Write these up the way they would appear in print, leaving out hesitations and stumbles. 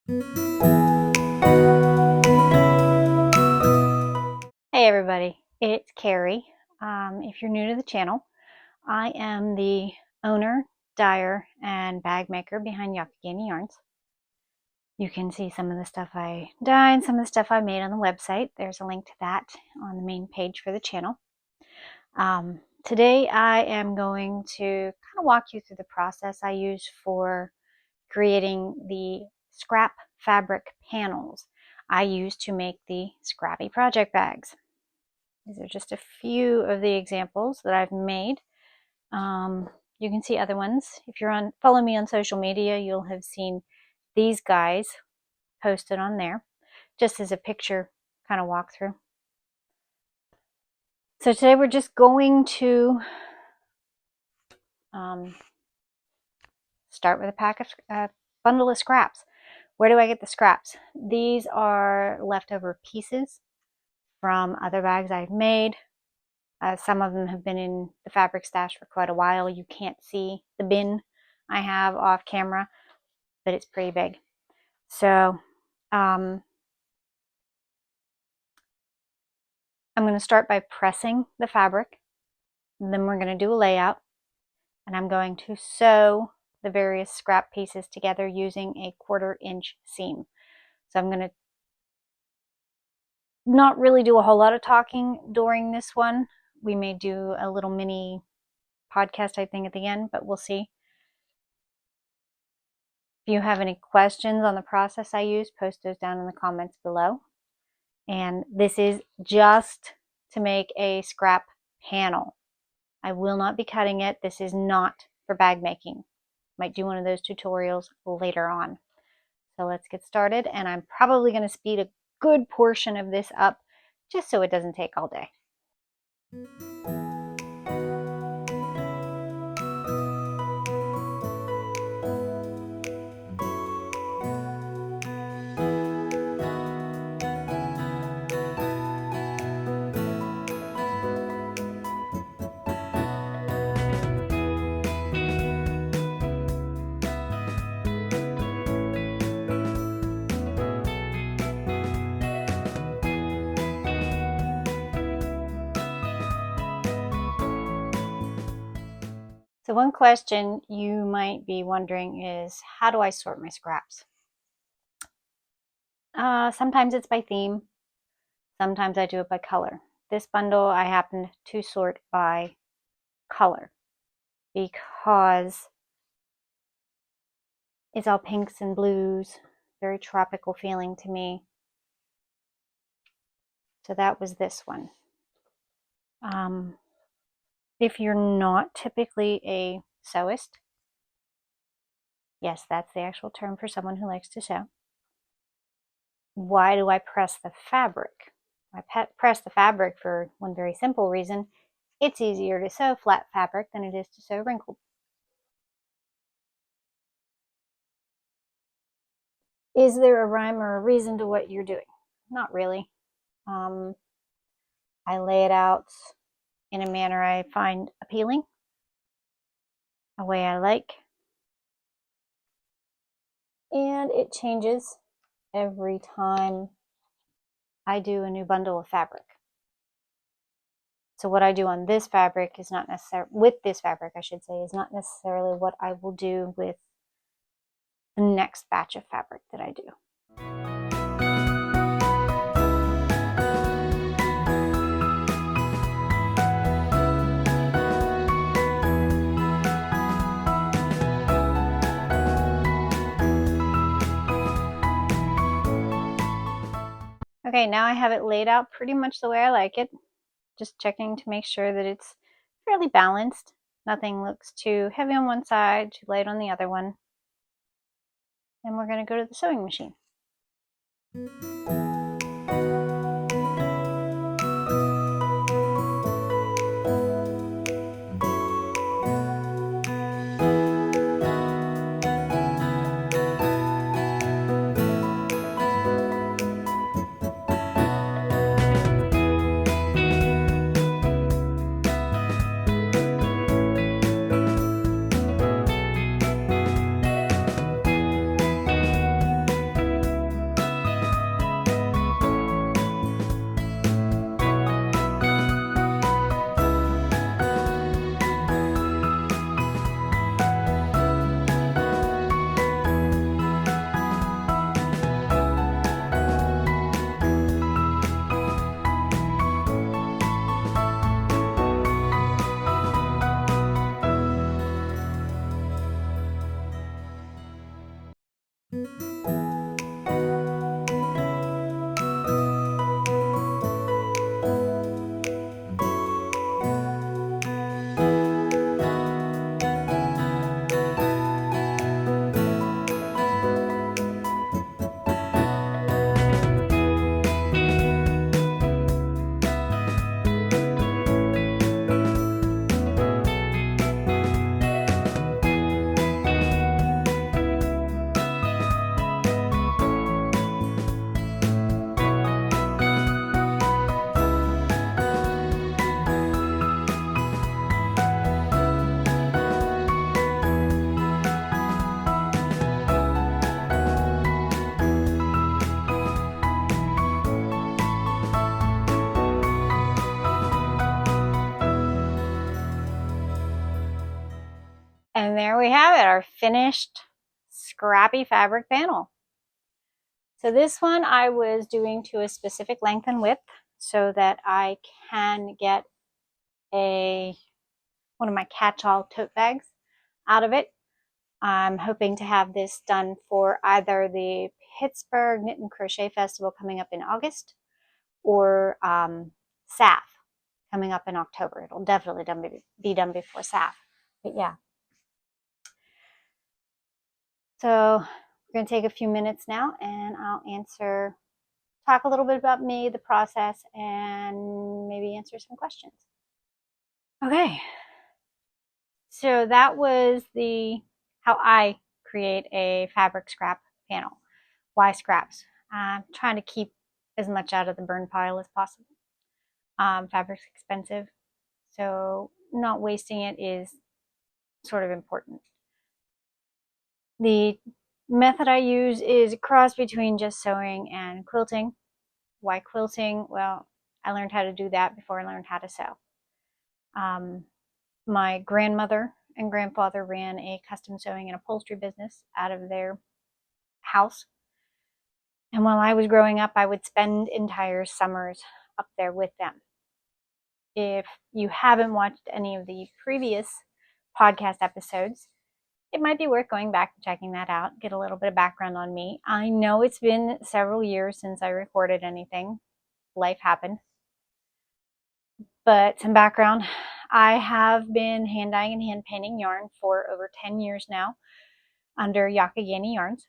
Hey everybody, it's Carrie. If you're new to the channel, I am the owner, dyer, and bag maker behind Youghiogheny yarns. You can see some of the stuff I dye and some of the stuff I made on the website. There's a link to that on the main page for the channel. Today I am going to kind of walk you through the process I use for creating the scrap fabric panels I use to make the scrappy project bags. These are just a few of the examples that I've made. You can see other ones. If you're follow me on social media, you'll have seen these guys posted on there, just as a picture kind of walkthrough. So today we're just going to start with a bundle of scraps. Where do I get the scraps? These are leftover pieces from other bags I've made. Some of them have been in the fabric stash for quite a while. You can't see the bin I have off camera, but it's pretty big. So I'm going to start by pressing the fabric. Then we're going to do a layout, and I'm going to sew the various scrap pieces together using a 1/4 inch seam. So I'm going to not really do a whole lot of talking during this one. We may do a little mini podcast type thing at the end, but we'll see. If you have any questions on the process I use, post those down in the comments below. And this is just to make a scrap panel. I will not be cutting it. This is not for bag making. Might do one of those tutorials later on. So let's get started, and I'm probably going to speed a good portion of this up just so it doesn't take all day. So one question you might be wondering is, how do I sort my scraps? Sometimes it's by theme. Sometimes I do it by color. This bundle I happened to sort by color because it's all pinks and blues, very tropical feeling to me. So that was this one. If you're not typically a sewist, yes, that's the actual term for someone who likes to sew. Why do I press the fabric? I press the fabric for one very simple reason. It's easier to sew flat fabric than it is to sew wrinkled. Is there a rhyme or a reason to what you're doing? Not really. I lay it out in a manner I find appealing, a way I like, and it changes every time I do a new bundle of fabric. So what I do on this fabric is not necessarily, with this fabric I should say, is not necessarily what I will do with the next batch of fabric that I do. Okay, now I have it laid out pretty much the way I like it. Just checking to make sure that it's fairly balanced. Nothing looks too heavy on one side, too light on the other one. And we're going to go to the sewing machine. And there we have it, our finished scrappy fabric panel. So this one I was doing to a specific length and width so that I can get one of my catch-all tote bags out of it. I'm hoping to have this done for either the Pittsburgh Knit and Crochet Festival coming up in August or SAF coming up in October. It'll definitely be done before SAF. But yeah. So we're going to take a few minutes now and I'll talk a little bit about me, the process, and maybe answer some questions. Okay. So that was how I create a fabric scrap panel. Why scraps? I'm trying to keep as much out of the burn pile as possible. Fabric's expensive, so not wasting it is sort of important. The method I use is a cross between just sewing and quilting. Why quilting? Well, I learned how to do that before I learned how to sew. My grandmother and grandfather ran a custom sewing and upholstery business out of their house. And while I was growing up, I would spend entire summers up there with them. If you haven't watched any of the previous podcast episodes, it might be worth going back and checking that out, get a little bit of background on me. I know it's been several years since I recorded anything. Life happened. But some background, I have been hand dyeing and hand painting yarn for over 10 years now under Youghiogheny yarns.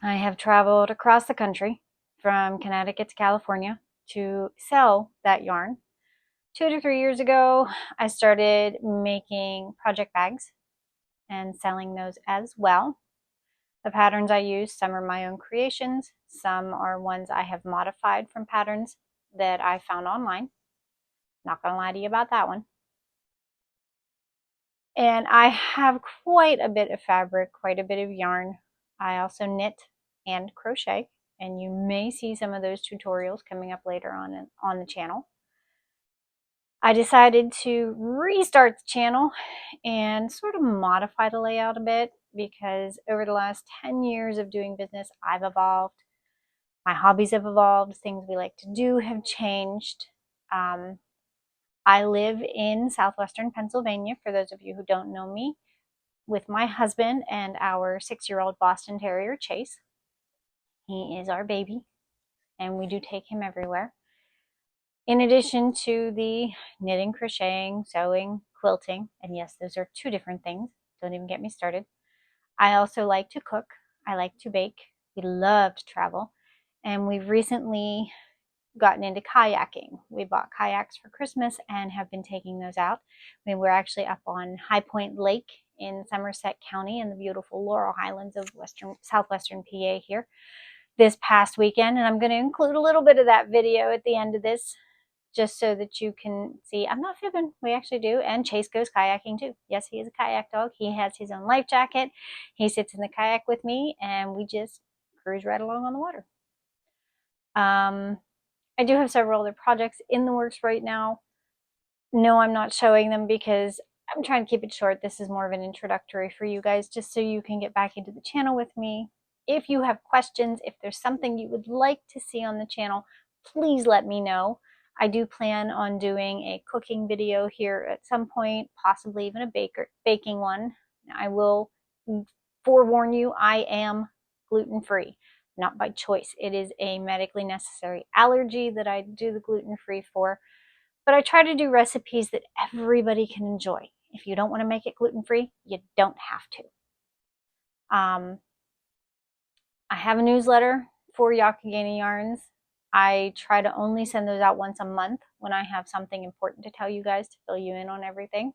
I have traveled across the country from Connecticut to California to sell that yarn. 2 to 3 years ago, I started making project bags and selling those as well. The patterns I use, some are my own creations, some are ones I have modified from patterns that I found online. Not gonna lie to you about that one. And I have quite a bit of fabric, quite a bit of yarn. I also knit and crochet, and you may see some of those tutorials coming up later on the channel. I decided to restart the channel and sort of modify the layout a bit because over the last 10 years of doing business, I've evolved. My hobbies have evolved. Things we like to do have changed. I live in southwestern Pennsylvania, for those of you who don't know me, with my husband and our 6-year-old Boston Terrier, Chase. He is our baby, and we do take him everywhere. In addition to the knitting, crocheting, sewing, quilting, and yes, those are 2 different things. Don't even get me started. I also like to cook. I like to bake. We love to travel. And we've recently gotten into kayaking. We bought kayaks for Christmas and have been taking those out. We were actually up on High Point Lake in Somerset County in the beautiful Laurel Highlands of southwestern PA here this past weekend. And I'm going to include a little bit of that video at the end of this, just so that you can see. I'm not fibbing. We actually do. And Chase goes kayaking too. Yes, he is a kayak dog. He has his own life jacket. He sits in the kayak with me and we just cruise right along on the water. I do have several other projects in the works right now. No, I'm not showing them because I'm trying to keep it short. This is more of an introductory for you guys, just so you can get back into the channel with me. If you have questions, if there's something you would like to see on the channel, please let me know. I do plan on doing a cooking video here at some point, possibly even a baking one. I will forewarn you, I am gluten-free, not by choice. It is a medically necessary allergy that I do the gluten-free for, but I try to do recipes that everybody can enjoy. If you don't want to make it gluten-free, you don't have to. I have a newsletter for Youghiogheny yarns. I try to only send those out once a month when I have something important to tell you guys to fill you in on everything.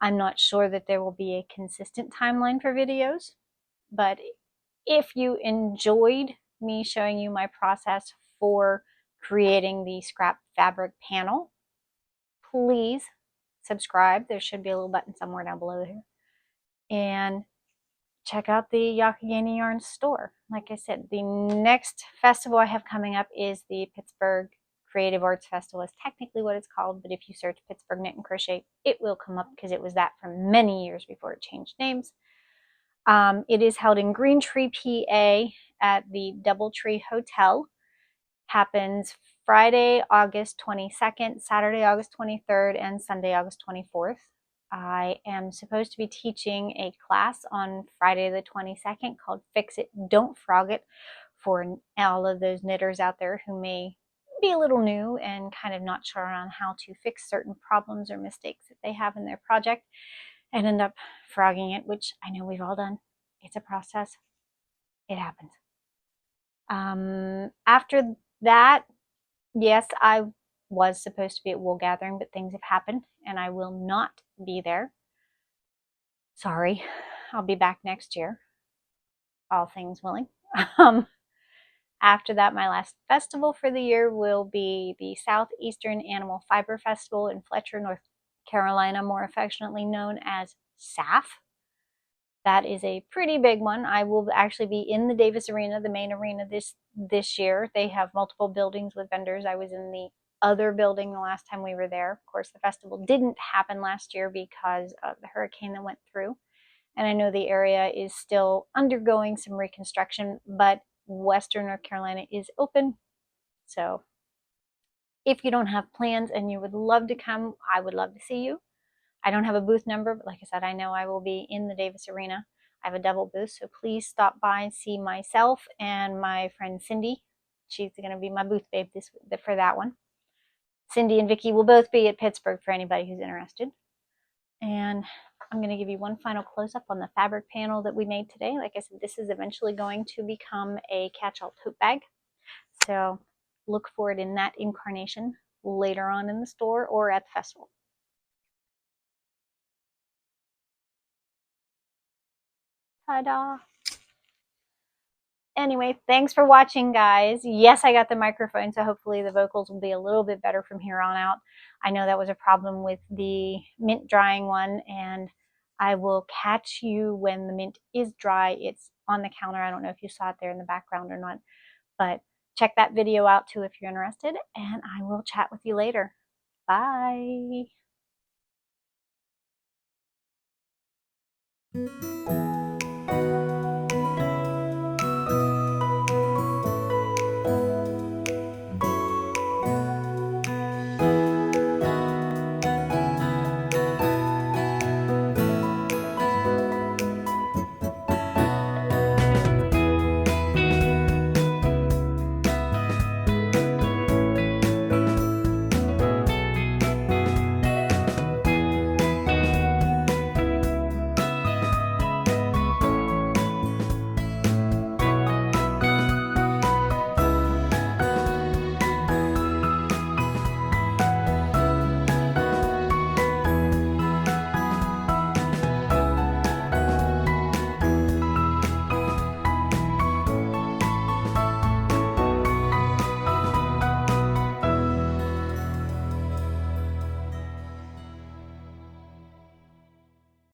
I'm not sure that there will be a consistent timeline for videos, but if you enjoyed me showing you my process for creating the scrap fabric panel, please subscribe. There should be a little button somewhere down below here. And check out the Youghiogheny Yarns store. Like I said, the next festival I have coming up is the Pittsburgh Creative Arts Festival is technically what it's called, but if you search Pittsburgh Knit and Crochet, it will come up because it was that for many years before it changed names. It is held in Green Tree, PA at the Doubletree Hotel. Happens Friday, August 22nd, Saturday, August 23rd, and Sunday, August 24th. I am supposed to be teaching a class on Friday the 22nd called Fix It, Don't Frog It, for all of those knitters out there who may be a little new and kind of not sure on how to fix certain problems or mistakes that they have in their project and end up frogging it, which I know we've all done. It's a process. It happens. After that, yes, I was supposed to be at Wool Gathering, but things have happened and I will not be there. Sorry. I'll be back next year, all things willing. After that, my last festival for the year will be the Southeastern Animal Fiber Festival in Fletcher, North Carolina, more affectionately known as SAF. That is a pretty big one. I will actually be in the Davis Arena, the main arena this year. They have multiple buildings with vendors. I was in the other building the last time we were there. Of course, the festival didn't happen last year because of the hurricane that went through. And I know the area is still undergoing some reconstruction, but Western North Carolina is open. So if you don't have plans and you would love to come, I would love to see you. I don't have a booth number, but like I said, I know I will be in the Davis Arena. I have a double booth, so please stop by and see myself and my friend Cindy. She's going to be my booth babe for that one. Cindy and Vicki will both be at Pittsburgh for anybody who's interested. And I'm going to give you one final close-up on the fabric panel that we made today. Like I said, this is eventually going to become a catch-all tote bag. So look for it in that incarnation later on in the store or at the festival. Ta-da! Anyway, thanks for watching, guys. Yes, I got the microphone, so hopefully the vocals will be a little bit better from here on out. I know that was a problem with the mint drying one, and I will catch you when the mint is dry. It's on the counter. I don't know if you saw it there in the background or not, but check that video out too if you're interested, and I will chat with you later. Bye.